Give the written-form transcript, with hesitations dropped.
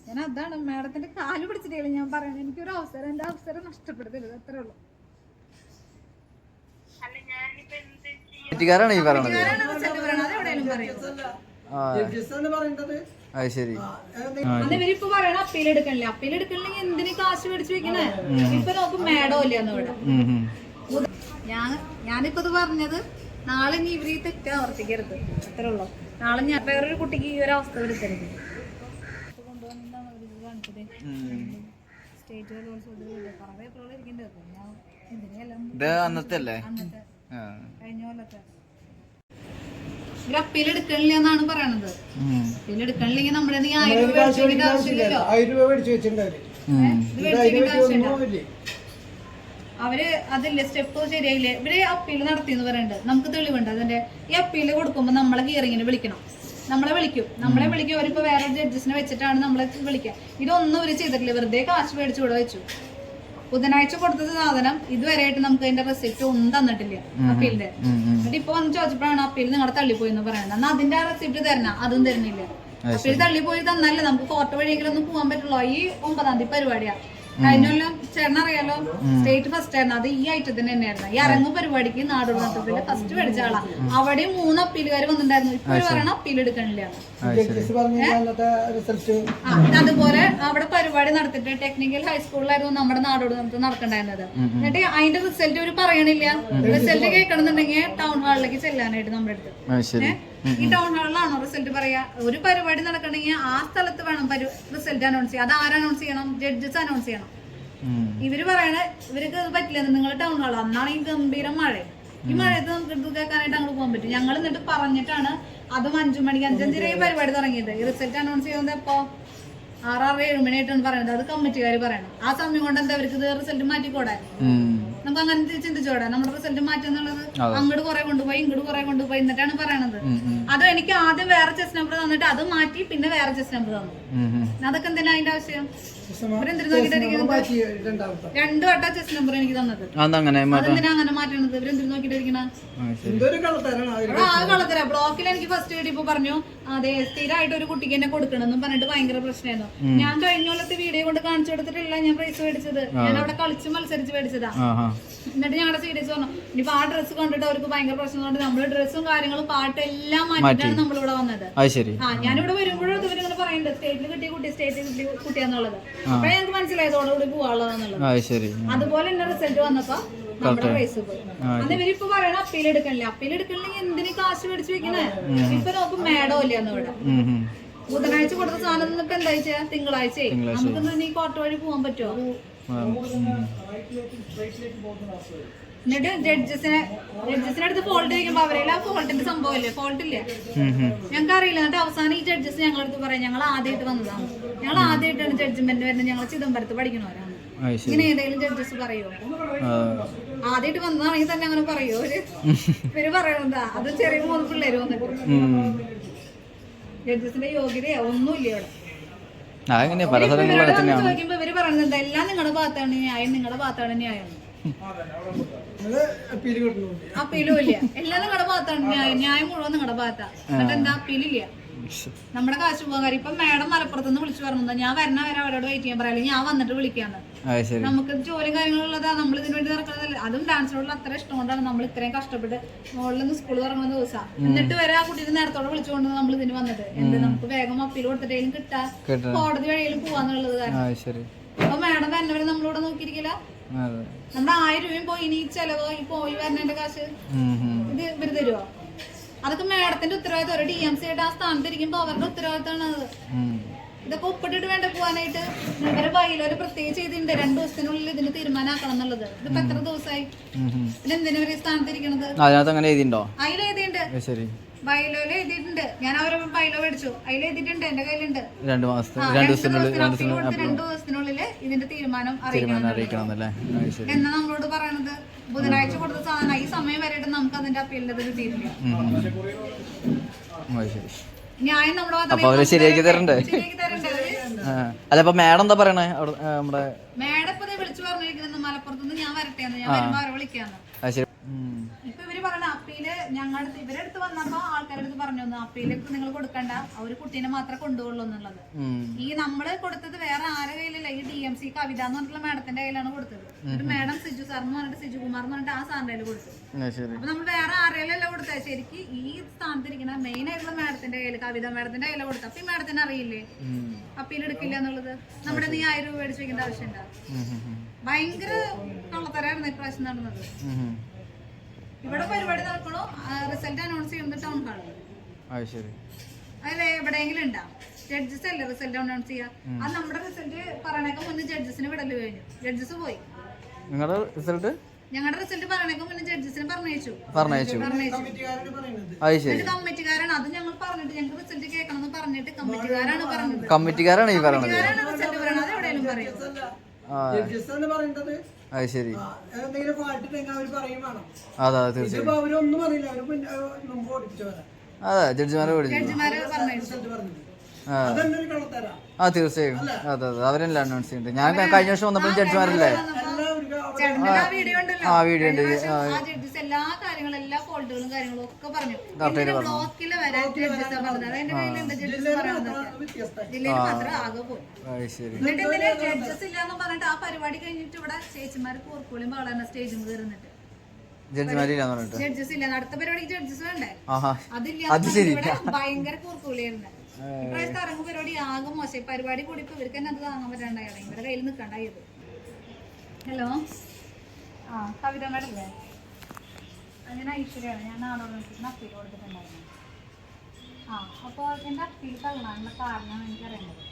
ഞാൻ അതാണ് മാഡത്തിന്റെ കാല് പിടിച്ചിട്ടില്ല ഞാൻ പറയുന്നത്. എനിക്കൊരു അവസരം, എന്റെ അവസരം നഷ്ടപ്പെടുത്തരുത്, അത്രേ ഉള്ളൂ. ഈ പറയണത് ഇവരിപ്പോ പറയണ അപ്പീൽ എടുക്കണില്ല. അപ്പീൽ എടുക്കണില്ലെങ്കിൽ എന്തിനു കാശ് മേടിച്ചു വെക്കണേ? ഇപ്പൊ നോക്കും മേഡോ ഇല്ലാന്ന് ഇവിടെ. ഞാനിപ്പോ ഇത് പറഞ്ഞത് നാളെ ഇനി ഇവര് ഈ തെറ്റ് ആവർത്തിക്കരുത്, അത്രേ ഉള്ളൂ. നാളെ ഞാൻ വേറൊരു കുട്ടിക്ക് ഈ ഒരു അവസ്ഥ വരുത്തരുത്. സ്റ്റേറ്റ് അന്നത്തെ കഴിഞ്ഞ കൊല്ലത്തെ അപ്പീൽ എടുക്കണില്ല എന്നാണ് പറയണത്. അപ്പീൽ എടുക്കണില്ലെങ്കിൽ നമ്മുടെ 1000 രൂപ മേടിച്ചേണ്ട ആവശ്യമില്ലല്ലോ. അവര് അതില്ലേ സ്റ്റെപ്പ് ശരിയായില്ലേ, ഇവര് അപ്പീൽ നടത്തിയെന്ന് പറയുന്നുണ്ട്. നമുക്ക് തെളിവുണ്ട് അതിന്റെ. ഈ അപ്പീൽ കൊടുക്കുമ്പോ നമ്മളെ ഹിയറിങ്ങിന് വിളിക്കണം, നമ്മളെ വിളിക്കും. അവരിപ്പോ വേറെ ജഡ്ജസിനെ വെച്ചിട്ടാണ് നമ്മളെ വിളിക്കുക. ഇതൊന്നും ഇവര് ചെയ്തിട്ടില്ല, വെറുതെ കാശ് മേടിച്ച് ഇവിടെ വെച്ചു. ബുധനാഴ്ച കൊടുത്തത് സാധനം ഇതുവരെയായിട്ട് നമുക്ക് അതിന്റെ റെസിപ്റ്റ് ഒന്നും തന്നിട്ടില്ല അപ്പീലിന്റെ. എന്നിട്ട് ഇപ്പൊ വന്ന് ചോദിച്ചപ്പോഴാണ് അപ്പീൽ നിങ്ങളെ തള്ളിപ്പോയി എന്ന് പറയുന്നത്. എന്നാൽ അതിന്റെ റെസിപ്റ്റ് തരണം, അതും തരുന്നില്ല. അപ്പീൽ തള്ളിപ്പോയി തന്നല്ലേ നമുക്ക് കോർട്ട് വഴിയെങ്കിലും ഒന്ന് പോകാൻ പറ്റുള്ളൂ. ഈ 9-ാം തീയതി പരിപാടിയാ. കഴിഞ്ഞ കൊല്ലം ചേട്ടൻ അറിയാലോ, സ്റ്റേറ്റ് ഫസ്റ്റ് ആയിരുന്നു. അത് ഈ ഐറ്റത്തിന് തന്നെയായിരുന്നു. ഈ അരങ്ങ് പരിപാടിക്ക് നാടോടി നൃത്തത്തില് ഫസ്റ്റ് മേടിച്ച ആളാ. അവിടെ 3 അപ്പീലുകാർ വന്നിട്ടുണ്ടായിരുന്നു. ഇപ്പൊ പറയണ അപ്പീൽ എടുക്കണില്ല. അതുപോലെ അവിടെ പരിപാടി നടത്തിട്ട് ടെക്നിക്കൽ ഹൈസ്കൂളിലായിരുന്നു നമ്മുടെ നാടോടി നൃത്തം നടക്കണ്ടായിരുന്നത്. എന്നിട്ട് അതിന്റെ റിസൾട്ട് ഒരു പറയണില്ല. റിസൾട്ട് കേൾക്കണമെന്നുണ്ടെങ്കിൽ ടൗൺ ഹാളിലേക്ക് ചെല്ലാനായിട്ട് നമ്മുടെ അടുത്ത്. ഈ ടൗൺ ഹാളിലാണോ റിസൾട്ട് പറയാ? ഒരു പരിപാടി നടക്കണമെങ്കിൽ ആ സ്ഥലത്ത് വേണം റിസൾട്ട് അനൗൺസ് ചെയ്യാം. അത് ആര് അനൗൺസ് ചെയ്യണം? ജഡ്ജസ് അനൗൺസ് ചെയ്യണം. ഇവര് പറയണ ഇവർക്ക് പറ്റില്ല, നിങ്ങൾ ടൗൺ ഹാൾ. അന്നാണ് ഈ ഗംഭീരം മഴ. ഈ മഴയത്ത് നമുക്ക് ഇത് കേൾക്കാനായിട്ട് അങ്ങോട്ട് പോകാൻ പറ്റും. ഞങ്ങൾ എന്നിട്ട് പറഞ്ഞിട്ടാണ് അതും 5 മണിക്ക് 5:30 പരിപാടി തുടങ്ങിയത്. ഈ റിസൾട്ട് അനൗൺസ് ചെയ്യുന്നത് എപ്പോ? 6-7 മണിയായിട്ടാണ് പറയുന്നത്. അത് കമ്മിറ്റിക്കാർ പറയണം. ആ സമയം കൊണ്ട് എന്താ അവർക്ക് ഇത് റിസൾട്ട് മാറ്റിക്കോടെ? നമുക്ക് അങ്ങനെ ചിന്തിച്ചോടെ നമ്മുടെ റിസൾട്ട് മാറ്റുന്നുള്ളത്? അങ്ങോട്ട് കുറെ കൊണ്ടുപോയി, ഇങ്ങോട്ട് കുറെ കൊണ്ടുപോയി, എന്നിട്ടാണ് പറയണത്. അത് എനിക്ക് ആദ്യം വേറെ ചെസ് നമ്പർ തന്നിട്ട് അത് മാറ്റി പിന്നെ വേറെ ചെസ് നമ്പർ തന്നു. അതൊക്കെ എന്തിനാ അതിന്റെ ആവശ്യം? ഇവരെന്തിനു നോക്കിട്ടിരിക്കുന്നത്? 2 വട്ടം ചെസ് നമ്പർ എനിക്ക് തന്നത്. അതെന്തിനാ അങ്ങനെ മാറ്റണത്? ഇവരെന്തിനു നോക്കിട്ടിരിക്കണ? കളത്തര. ബ്ലോക്കിൽ എനിക്ക് ഫസ്റ്റ് കിട്ടിയപ്പോ പറഞ്ഞു അതെ സ്ഥിരമായിട്ട് ഒരു കുട്ടിക്ക് എന്നെ കൊടുക്കണമെന്നും പറഞ്ഞിട്ട് ഭയങ്കര പ്രശ്നമായിരുന്നു. ഞാൻ കഴിഞ്ഞ കൊല്ലത്തെ വീഡിയോ കൊണ്ട് കാണിച്ചു കൊടുത്തിട്ടില്ല ഞാൻ പ്രൈസ് മേടിച്ചത്. ഞാൻ അവിടെ കളിച്ച് മത്സരിച്ച് മേടിച്ചതാ. എന്നിട്ട് ഞങ്ങളുടെ സീരിയസ് പറഞ്ഞു ഇനിയിപ്പോ ആ ഡ്രസ്സ് കണ്ടിട്ട് അവർക്ക് ഭയങ്കര പ്രശ്നം കൊണ്ട് നമ്മള് ഡ്രസ്സും കാര്യങ്ങളും പാട്ടും എല്ലാം മാറ്റിയിട്ടാണ് നമ്മളിവിടെ വന്നത്. ഞാനിവിടെ വരുമ്പോഴും ഇവരിങ്ങനെ പറയുന്നുണ്ട് സ്റ്റേറ്റിൽ കിട്ടിയ കുട്ടി, സ്റ്റേറ്റിൽ കിട്ടിയ കുട്ടിയാന്നുള്ളത്. അപ്പഴേ ഞങ്ങൾക്ക് മനസ്സിലായതോടുകൂടി പോവാനുള്ളതാന്നുള്ളത്. അതുപോലെ തന്നെ റിസൾട്ട് വന്നപ്പോ നമ്മുടെ പ്രൈസ് പോയി. അന്ന് ഇവരിപ്പോ പറയണ അപ്പീൽ എടുക്കണില്ല. അപ്പീൽ എടുക്കണില്ലെങ്കിൽ എന്തിനു കാശ് മേടിച്ചു വെക്കണേ? ഇപ്പൊ നോക്കും മേഡോ ഇല്ലാന്ന് ഇവിടെ. ബുധനാഴ്ച കൊടുത്ത സാധനം ഇപ്പൊ എന്താഴ്ച? തിങ്കളാഴ്ച. നമുക്ക് നീ കോർട്ട് വഴി പോകാൻ പറ്റുമോ? എന്നിട്ട് ജഡ്ജസിനെ അടുത്ത് ഫോൾട്ട് ചോദിക്കുമ്പോ അവരെല്ലാം ആ ഫോൾട്ടിന്റെ സംഭവമില്ലേ, ഫോൾട്ട് ഇല്ലേ, ഞങ്ങൾക്ക് അറിയില്ല. എന്നിട്ട് അവസാനം ഈ ജഡ്ജസ് ഞങ്ങളടുത്ത് പറയാം ഞങ്ങൾ ആദ്യമായിട്ട് വന്നതാണ്, ഞങ്ങൾ ആദ്യമായിട്ടാണ് ജഡ്ജ്മെന്റ് വരുന്നത്, ഞങ്ങൾ ചിദംബരത്ത് പഠിക്കണവരാണ്. ഇങ്ങനെ ഏതെങ്കിലും ജഡ്ജസ് പറയോ? ആദ്യമായിട്ട് വന്നതാണെങ്കിൽ തന്നെ അങ്ങനെ പറയോ? ഇവര് പറയണതാ. അത് ചെറിയ 3 പിള്ളേര് വന്നിട്ട് ജഡ്ജസിന്റെ യോഗ്യതയോ ഒന്നുമില്ല ഇവിടെ. ചോദിക്കുമ്പോ ഇവര് പറയുന്നത് എല്ലാം നിങ്ങളുടെ ഭാഗത്താണ് ന്യായം, നിങ്ങളുടെ ഭാഗത്താണ് ന്യായം. അപ്പീലും ഇല്ല. എല്ലാം നിങ്ങളുടെ ഭാഗത്താണ് ന്യായം, ന്യായം മുഴുവൻ നിങ്ങളുടെ ഭാഗത്താ. എന്നിട്ട് എന്താ അപ്പീലില്ല? നമ്മുടെ കാശ് പോകാൻ കാര്യം. ഇപ്പൊ മാഡം മലപ്പുറത്തുനിന്ന് വിളിച്ചു പറഞ്ഞു ഞാൻ വരണ വരെ അവരോട് വെയിറ്റ് ചെയ്യാൻ പറയാം, ഞാൻ വന്നിട്ട് വിളിക്കാന്ന്. നമുക്ക് ജോലിയും കാര്യങ്ങളുള്ളതാ, നമ്മൾ ഇതിനു വേണ്ടി നടക്കുന്നതല്ല. അതും ഡാൻസിനോടുള്ള അത്ര ഇഷ്ടം കൊണ്ടാണ് നമ്മൾ ഇത്രയും കഷ്ടപ്പെട്ട് മുകളിൽ നിന്ന് സ്കൂൾ തുടങ്ങുന്ന ദിവസം എന്നിട്ട് വരെ ആ കുട്ടീനെ നേരത്തോടെ വിളിച്ചുകൊണ്ട് നമ്മൾ ഇതിന് വന്നത്. എന്ത് നമുക്ക് വേഗം അപ്പീൽ കൊടുത്തിട്ടേലും കിട്ടാ, കോടതി വഴിയിലും പോവാന്നുള്ളത് കാരണം. അപ്പൊ മാഡം വരുന്നവരെ നമ്മളിവിടെ നോക്കിയിരിക്കില്ല. നമ്മുടെ 1000 രൂപയും പോയി, ഇനി ചെലവോ ഈ പോയി വരണേന്റെ കാശ് ഇത് ഇവര് തരുവോ? അതൊക്കെ മാഡത്തിന്റെ ഉത്തരവാദിത്തം. ഒരു DMC ആയിട്ട് ആ സ്ഥാനത്തിരിക്കുമ്പോ അവരുടെ ഉത്തരവാദിത്തമാണ് അത്. ഇതൊക്കെ ഒപ്പിട്ടിട്ട് വേണ്ട പോവാനായിട്ട്. ഇവരെ ബൈലോല് പ്രത്യേകിച്ച് ചെയ്തിട്ടുണ്ട് 2 ദിവസത്തിനുള്ളിൽ ഇതിന് തീരുമാനമാക്കണം എന്നുള്ളത്. ഇതിപ്പോ എത്ര ദിവസമായി? പിന്നെ എന്തിനാ ഇവര് സ്ഥാനത്തിരിക്കണത്? അതിലെഴുതിണ്ട്, ബൈലോല് എഴുതിയിട്ടുണ്ട്. ഞാൻ അവരെ ബൈലോ മേടിച്ചു, അതിൽ എഴുതിയിട്ടുണ്ട്, എന്റെ കയ്യിലുണ്ട്. 2 ദിവസത്തിനുള്ളിൽ ഇതിന്റെ തീരുമാനം അറിയിക്കണം എന്നാ നമ്മളോട് പറയണത്. ബുധനാഴ്ച കൊടുത്ത സാധനം ഈ സമയം വരെയായിട്ട് നമുക്ക് അതിന്റെ അപ്പീലിന്റെ കിട്ടിയിട്ടില്ല. ന്യായം നമ്മുടെ ശരിയാക്കി തരണ്ടേ? മാഡം എന്താ പറയണേ? മാഡം ഇപ്പൊ വിളിച്ചു പറഞ്ഞിരിക്കുന്നത് മലപ്പുറത്തുനിന്ന് ഞാൻ വരട്ടെ, ഞാൻ വരുമ്പോ അവരെ വിളിക്കാന്ന്. ഇപ്പൊ ഇവര് പറയണ അപ്പീല് ഞങ്ങളുടെ ഇവരെടുത്ത് വന്നപ്പോ ആൾക്കാരുടെ അടുത്ത് പറഞ്ഞു അപ്പീലേക്ക് നിങ്ങൾ കൊടുക്കണ്ട, ഒരു കുട്ടീനെ മാത്രമേ കൊണ്ടുപോകുള്ളൂ എന്നുള്ളത്. ഈ നമ്മള് കൊടുത്തത് വേറെ ആരുടെ കയ്യിലല്ല, ഈ DMC കവിത എന്ന് പറഞ്ഞിട്ടുള്ള മാഡത്തിന്റെ കയ്യിലാണ് കൊടുത്തത്. ഒരു മാഡം സിജു സാർ എന്ന് പറഞ്ഞിട്ട് സിജുകുമാർ എന്ന് പറഞ്ഞിട്ട് ആ സാറിന്റെ കയ്യിൽ കൊടുത്തു. അപ്പൊ നമ്മൾ വേറെ ആരെയല്ല കൊടുത്തത്. ശരിക്കും ഈ സ്ഥാനത്തിരിക്കുന്ന മെയിൻ ആയിട്ടുള്ള മാഡത്തിന്റെ കയ്യിൽ, കവിത മാഡത്തിന്റെ കയ്യില കൊടുത്തത്. അപ്പൊ ഈ മാഡത്തിന് അറിയില്ലേ അപ്പീൽ എടുക്കില്ല എന്നുള്ളത്? നമ്മുടെ നീ 1000 രൂപ മേടിച്ച് വെക്കേണ്ട ആവശ്യമുണ്ടോ? ഭയങ്കര കള്ളത്തരായിരുന്നു ഇപ്രാവശ്യം നടന്നത്. ഇവിടെ പരിപാടി നടക്കണോ, റിസൾട്ട് അനൗൺസ് ചെയ്യുന്നത് ടൗൺ ഹാളിൽ. അതിൽ എവിടെയെങ്കിലും ഉണ്ടാ ജഡ്ജസ് അല്ലേ റിസൾട്ട് അനൗൺസ് ചെയ്യാ? അത് നമ്മുടെ റിസൾട്ട് പറയണേക്ക് മുന്നേ ജഡ്ജസിന് വിടല് കഴിഞ്ഞു. ജഡ്ജസ് പോയി. ഞങ്ങളുടെ റിസൾട്ട് പറയണേക്ക് മുന്നേ ജഡ്ജസിന് പറഞ്ഞയച്ചു. കമ്മിറ്റിക്കാരാണ് അത് ഞങ്ങൾ പറഞ്ഞിട്ട് ഞങ്ങൾക്ക് റിസൾട്ട് കേൾക്കണം എന്ന് പറഞ്ഞിട്ട് കമ്മിറ്റിക്കാരാണ് പറഞ്ഞത്. കമ്മിറ്റിക്കാരാണ് ഈ പറയുന്നത്. റിസൾട്ട് പറയണത് അത് എവിടെയെങ്കിലും പറയും. അത് ശരി. അതെ ജഡ്ജിമാരെ തീർച്ചയായും. അതെ അവരെല്ലാം അനൗൺസ് ചെയ്യുന്നുണ്ട്. ഞാൻ കഴിഞ്ഞ വർഷം വന്നപ്പോൾ ജഡ്ജിമാരല്ലേ വീഡിയോ ഉണ്ട്. എല്ലാ കാര്യങ്ങളും എല്ലാ ഫോൾട്ടുകളും കാര്യങ്ങളും ഒക്കെ പറഞ്ഞു. ബ്ലോക്കില് വരെ ജഡ്ജസ് പറഞ്ഞത് എന്റെ കയ്യിലുണ്ട്. ജഡ്ജസ് പറയുന്നത് ജില്ലയിൽ മാത്രം ആകെ പോയി. എന്നിട്ട് ഇതിന് ജഡ്ജസ് ഇല്ലാന്ന് പറഞ്ഞിട്ട് ആ പരിപാടി കഴിഞ്ഞിട്ട് ഇവിടെ ചേച്ചിമാര് കൂർക്കൂളിയും പാടാൻ സ്റ്റേജിൽ കയറുന്നിട്ട് ജഡ്ജസ് ഇല്ല. അടുത്ത പരിപാടിക്ക് ജഡ്ജസ് വേണ്ടേ? അതില്ല. ഭയങ്കര കൂർക്കൂളിയായിരുന്നു. ഇപ്രാവശ്യത്തെ അറങ്ങ് പരിപാടി ആകെ മോശം. പരിപാടി കൂടി ഇപ്പൊ ഇവർക്ക് തന്നെ അത് താങ്ങാൻ പറ്റാണ്ടായത്. ഇവരുടെ കയ്യിൽ നിൽക്കണ്ടായത്. ഹലോ, കവിത മേഡല്ലേ? ഞാൻ ഐശ്വര്യാണ്. ഞാൻ നാടോടിന് അപ്പീൽ കൊടുത്തിട്ടുണ്ടായിരുന്നു. അപ്പോൾ എൻ്റെ അപ്പീൽ തള്ളാനുള്ള കാരണം എനിക്കറിയേണ്ടത്.